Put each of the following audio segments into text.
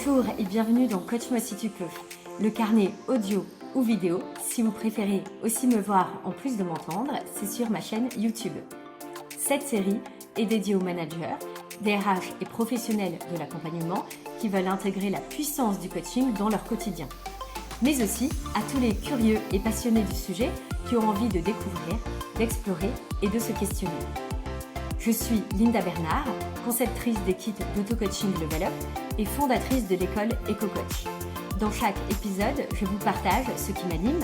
Bonjour et bienvenue dans Coach-moi si tu peux, le carnet audio ou vidéo. Si vous préférez aussi me voir en plus de m'entendre, c'est sur ma chaîne YouTube. Cette série est dédiée aux managers, DRH et professionnels de l'accompagnement qui veulent intégrer la puissance du coaching dans leur quotidien. Mais aussi à tous les curieux et passionnés du sujet qui ont envie de découvrir, d'explorer et de se questionner. Je suis Linda Bernard, conceptrice des kits d'auto-coaching Level Up et fondatrice de l'école EcoCoach. Dans chaque épisode, je vous partage ce qui m'anime,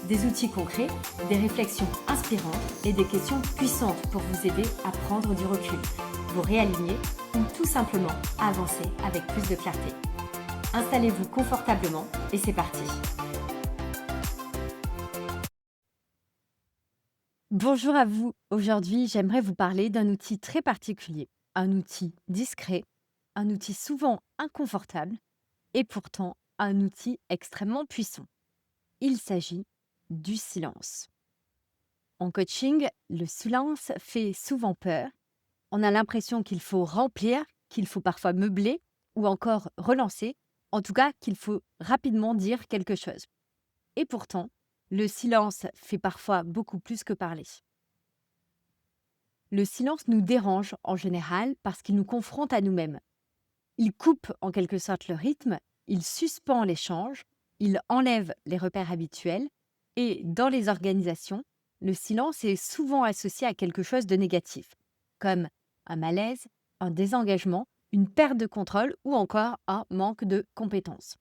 des outils concrets, des réflexions inspirantes et des questions puissantes pour vous aider à prendre du recul, vous réaligner ou tout simplement avancer avec plus de clarté. Installez-vous confortablement et c'est parti. Bonjour à vous. Aujourd'hui, j'aimerais vous parler d'un outil très particulier, un outil discret, un outil souvent inconfortable et pourtant un outil extrêmement puissant. Il s'agit du silence. En coaching, le silence fait souvent peur. On a l'impression qu'il faut remplir, qu'il faut parfois meubler ou encore relancer, en tout cas qu'il faut rapidement dire quelque chose. Et pourtant, le silence fait parfois beaucoup plus que parler. Le silence nous dérange en général parce qu'il nous confronte à nous-mêmes. Il coupe en quelque sorte le rythme, il suspend l'échange, il enlève les repères habituels et dans les organisations, le silence est souvent associé à quelque chose de négatif, comme un malaise, un désengagement, une perte de contrôle ou encore un manque de compétences.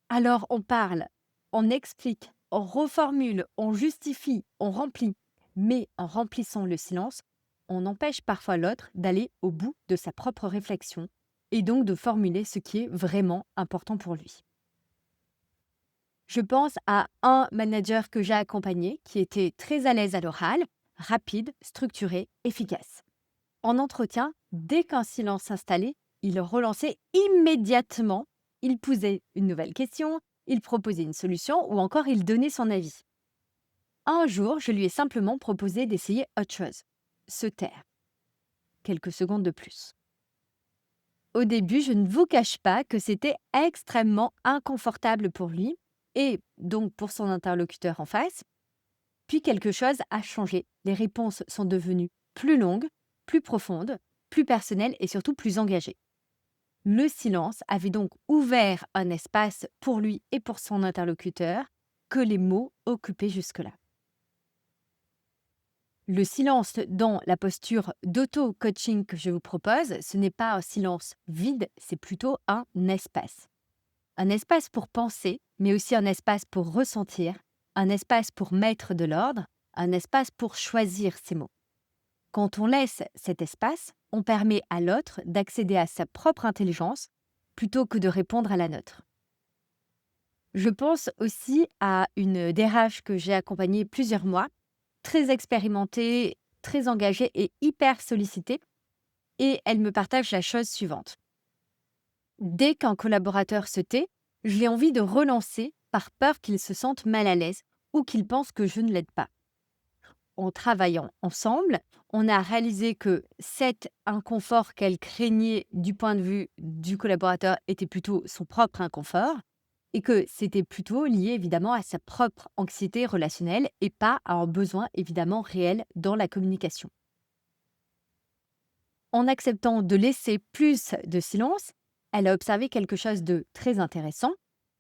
Alors on parle, on explique, on reformule, on justifie, on remplit, mais en remplissant le silence, on empêche parfois l'autre d'aller au bout de sa propre réflexion et donc de formuler ce qui est vraiment important pour lui. Je pense à un manager que j'ai accompagné qui était très à l'aise à l'oral, rapide, structuré, efficace. En entretien, dès qu'un silence s'installait, il relançait immédiatement, il posait une nouvelle question, il proposait une solution ou encore il donnait son avis. Un jour, je lui ai simplement proposé d'essayer autre chose, se taire. Quelques secondes de plus. Au début, je ne vous cache pas que c'était extrêmement inconfortable pour lui et donc pour son interlocuteur en face. Puis quelque chose a changé. Les réponses sont devenues plus longues, plus profondes, plus personnelles et surtout plus engagées. Le silence avait donc ouvert un espace pour lui et pour son interlocuteur que les mots occupaient jusque-là. Le silence dans la posture d'auto-coaching que je vous propose, ce n'est pas un silence vide, c'est plutôt un espace. Un espace pour penser, mais aussi un espace pour ressentir, un espace pour mettre de l'ordre, un espace pour choisir ses mots. Quand on laisse cet espace, on permet à l'autre d'accéder à sa propre intelligence plutôt que de répondre à la nôtre. Je pense aussi à une DRH que j'ai accompagnée plusieurs mois, très expérimentée, très engagée et hyper sollicitée, et elle me partage la chose suivante. Dès qu'un collaborateur se tait, j'ai envie de relancer par peur qu'il se sente mal à l'aise ou qu'il pense que je ne l'aide pas. En travaillant ensemble, on a réalisé que cet inconfort qu'elle craignait du point de vue du collaborateur était plutôt son propre inconfort et que c'était plutôt lié évidemment à sa propre anxiété relationnelle et pas à un besoin évidemment réel dans la communication. En acceptant de laisser plus de silence, elle a observé quelque chose de très intéressant.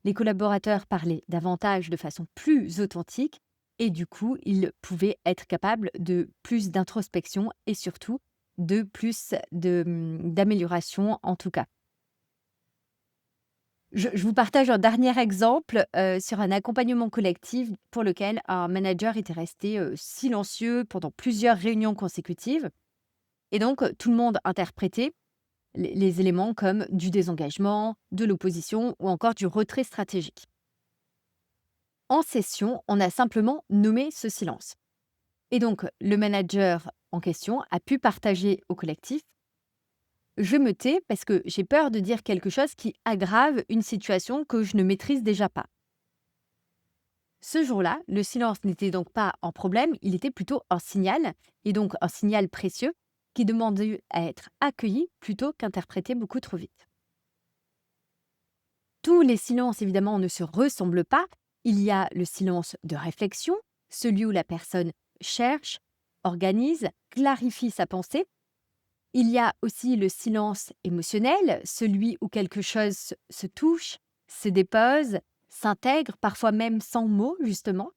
Les collaborateurs parlaient davantage de façon plus authentique et du coup, ils pouvaient être capables de plus d'introspection et surtout de plus d'amélioration en tout cas. Je vous partage un dernier exemple sur un accompagnement collectif pour lequel un manager était resté silencieux pendant plusieurs réunions consécutives. Et donc, tout le monde interprétait les éléments comme du désengagement, de l'opposition ou encore du retrait stratégique. En session, on a simplement nommé ce silence. Et donc, le manager en question a pu partager au collectif: je me tais parce que j'ai peur de dire quelque chose qui aggrave une situation que je ne maîtrise déjà pas. Ce jour-là, le silence n'était donc pas un problème, il était plutôt un signal, et donc un signal précieux qui demandait à être accueilli plutôt qu'interprété beaucoup trop vite. Tous les silences, évidemment, ne se ressemblent pas. Il y a le silence de réflexion, celui où la personne cherche, organise, clarifie sa pensée. Il y a aussi le silence émotionnel, celui où quelque chose se touche, se dépose, s'intègre, parfois même sans mots, justement.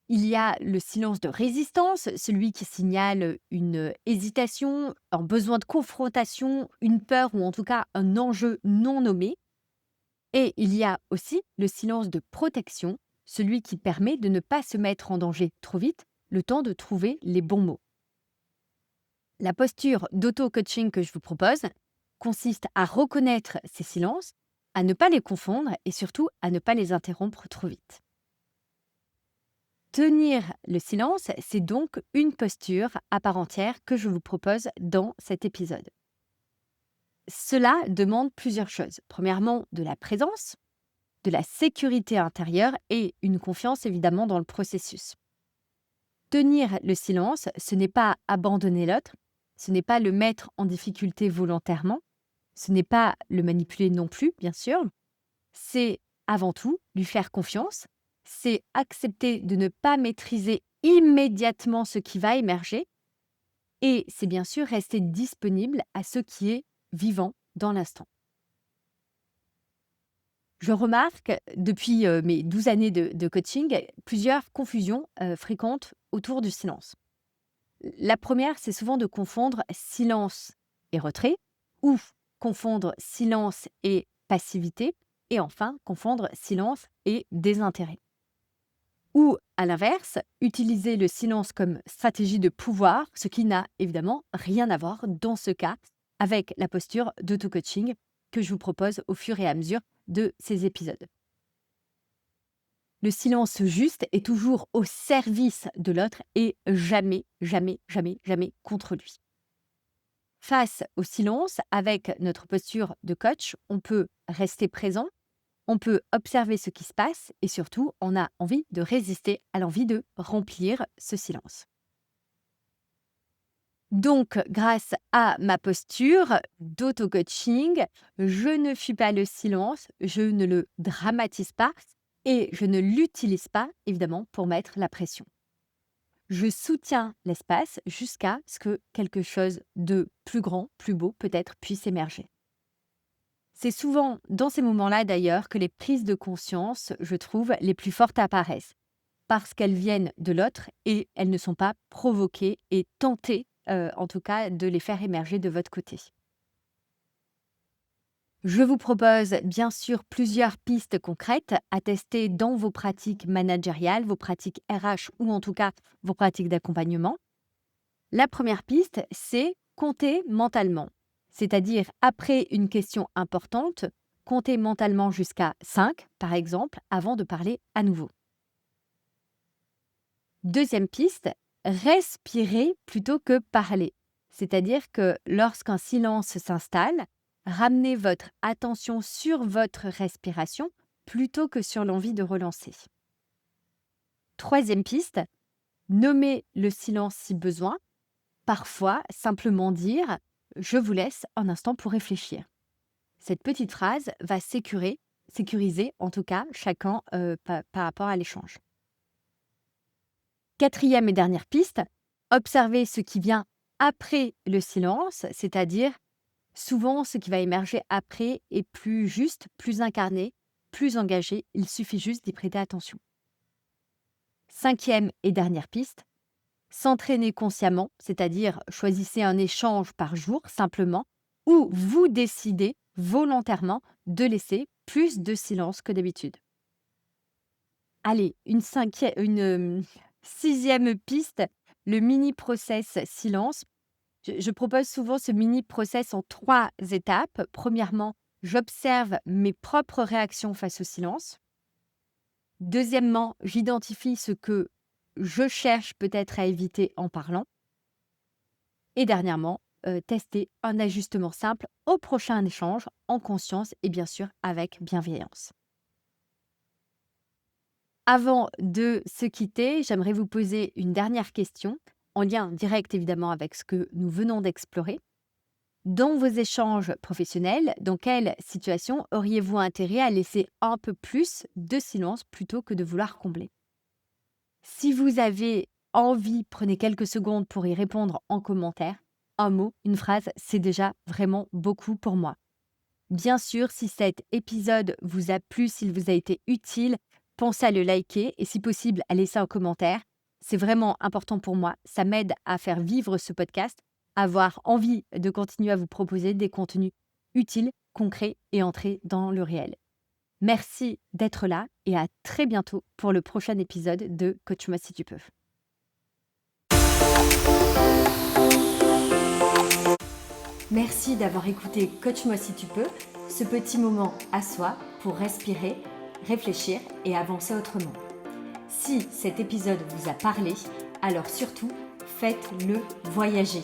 Il y a le silence de résistance, celui qui signale une hésitation, un besoin de confrontation, une peur ou en tout cas un enjeu non nommé. Et il y a aussi le silence de protection, celui qui permet de ne pas se mettre en danger trop vite, le temps de trouver les bons mots. La posture d'auto-coaching que je vous propose consiste à reconnaître ces silences, à ne pas les confondre et surtout à ne pas les interrompre trop vite. Tenir le silence, c'est donc une posture à part entière que je vous propose dans cet épisode. Cela demande plusieurs choses. Premièrement, de la présence, de la sécurité intérieure et une confiance évidemment dans le processus. Tenir le silence, ce n'est pas abandonner l'autre, ce n'est pas le mettre en difficulté volontairement, ce n'est pas le manipuler non plus, bien sûr. C'est avant tout lui faire confiance, c'est accepter de ne pas maîtriser immédiatement ce qui va émerger et c'est bien sûr rester disponible à ce qui est vivant dans l'instant. Je remarque depuis mes 12 années de coaching plusieurs confusions fréquentes autour du silence. La première, c'est souvent de confondre silence et retrait, ou confondre silence et passivité, et enfin confondre silence et désintérêt. Ou, à l'inverse, utiliser le silence comme stratégie de pouvoir, ce qui n'a évidemment rien à voir dans ce cas avec la posture d'auto-coaching que je vous propose au fur et à mesure de ces épisodes. Le silence juste est toujours au service de l'autre et jamais, jamais, jamais, jamais contre lui. Face au silence, avec notre posture de coach, on peut rester présent, on peut observer ce qui se passe et surtout, on a envie de résister à l'envie de remplir ce silence. Donc, grâce à ma posture d'auto-coaching, je ne fuis pas le silence, je ne le dramatise pas et je ne l'utilise pas, évidemment, pour mettre la pression. Je soutiens l'espace jusqu'à ce que quelque chose de plus grand, plus beau peut-être, puisse émerger. C'est souvent dans ces moments-là d'ailleurs que les prises de conscience, je trouve, les plus fortes apparaissent, parce qu'elles viennent de l'autre et elles ne sont pas provoquées et tentées, en tout cas, de les faire émerger de votre côté. Je vous propose bien sûr plusieurs pistes concrètes à tester dans vos pratiques managériales, vos pratiques RH ou en tout cas vos pratiques d'accompagnement. La première piste, c'est compter mentalement. C'est-à-dire, après une question importante, compter mentalement jusqu'à 5, par exemple, avant de parler à nouveau. Deuxième piste, respirer plutôt que parler. C'est-à-dire que lorsqu'un silence s'installe, ramenez votre attention sur votre respiration plutôt que sur l'envie de relancer. Troisième piste, nommez le silence si besoin. Parfois, simplement dire « je vous laisse un instant pour réfléchir ». Cette petite phrase va sécuriser en tout cas chacun par rapport à l'échange. Quatrième et dernière piste, observez ce qui vient après le silence, c'est-à-dire souvent ce qui va émerger après est plus juste, plus incarné, plus engagé, il suffit juste d'y prêter attention. Cinquième et dernière piste, s'entraîner consciemment, c'est-à-dire choisissez un échange par jour simplement, où vous décidez volontairement de laisser plus de silence que d'habitude. Allez, une sixième piste, le mini-process silence. Je propose souvent ce mini-process en 3 étapes. Premièrement, j'observe mes propres réactions face au silence. Deuxièmement, j'identifie ce que je cherche peut-être à éviter en parlant. Et dernièrement, tester un ajustement simple au prochain échange en conscience et bien sûr avec bienveillance. Avant de se quitter, j'aimerais vous poser une dernière question, en lien direct évidemment avec ce que nous venons d'explorer. Dans vos échanges professionnels, dans quelle situation auriez-vous intérêt à laisser un peu plus de silence plutôt que de vouloir combler? Si vous avez envie, prenez quelques secondes pour y répondre en commentaire. Un mot, une phrase, c'est déjà vraiment beaucoup pour moi. Bien sûr, si cet épisode vous a plu, s'il vous a été utile, pensez à le liker et si possible à laisser un commentaire. C'est vraiment important pour moi. Ça m'aide à faire vivre ce podcast, à avoir envie de continuer à vous proposer des contenus utiles, concrets et entrés dans le réel. Merci d'être là et à très bientôt pour le prochain épisode de Coach-moi si tu peux. Merci d'avoir écouté Coach-moi si tu peux, ce petit moment à soi pour respirer, réfléchir et avancer autrement. Si cet épisode vous a parlé, alors surtout, faites-le voyager.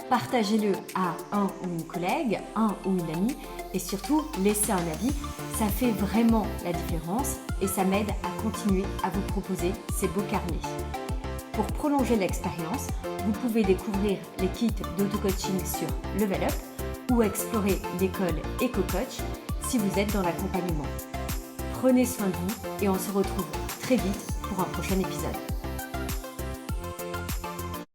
Partagez-le à un ou une collègue, un ou une amie et surtout, laissez un avis. Ça fait vraiment la différence et ça m'aide à continuer à vous proposer ces beaux carnets. Pour prolonger l'expérience, vous pouvez découvrir les kits d'auto-coaching sur Level Up ou explorer l'école EcoCoach si vous êtes dans l'accompagnement. Prenez soin de vous et on se retrouve très vite pour un prochain épisode.